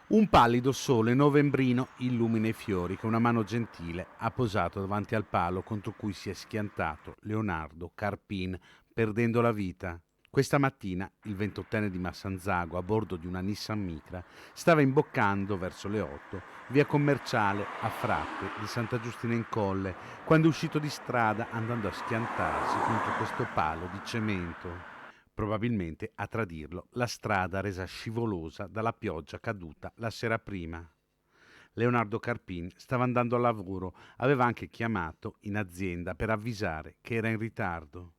Un pallido sole novembrino illumina i fiori che una mano gentile ha posato davanti al palo contro cui si è schiantato Leonardo Carpin, perdendo la vita. Questa mattina il ventottenne di Massanzago, a bordo di una Nissan Micra, stava imboccando verso le 8 via commerciale a Frappe di Santa Giustina in Colle, quando è uscito di strada andando a schiantarsi contro questo palo di cemento. Probabilmente, a tradirlo, la strada resa scivolosa dalla pioggia caduta la sera prima. Leonardo Carpin stava andando al lavoro, aveva anche chiamato in azienda per avvisare che era in ritardo.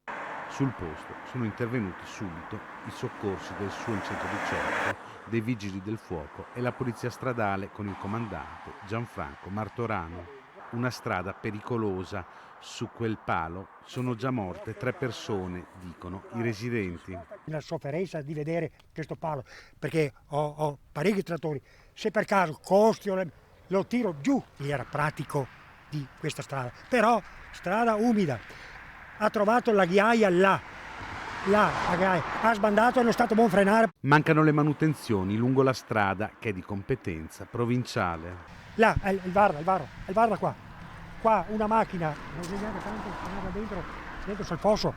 Sul posto sono intervenuti subito i soccorsi del suo 118, dei vigili del fuoco e la polizia stradale con il comandante Gianfranco Martorano. Una strada pericolosa. Su quel palo sono già morte 3 persone, dicono i residenti. La sofferenza di vedere questo palo, perché ho parecchi trattori, se per caso lo tiro giù, era pratico di questa strada, però strada umida, ha trovato la ghiaia là, la ghiaia, ha sbandato e non è stato buon frenare. Mancano le manutenzioni lungo la strada che è di competenza provinciale. Là, è il Varda qua una macchina, non so neanche tanto, andava dentro sul fosso.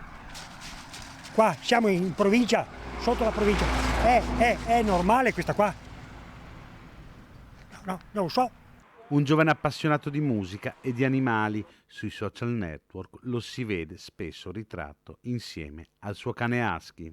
Qua siamo in provincia, sotto la provincia. È normale questa qua? No, non lo so. Un giovane appassionato di musica e di animali, sui social network lo si vede spesso ritratto insieme al suo cane husky.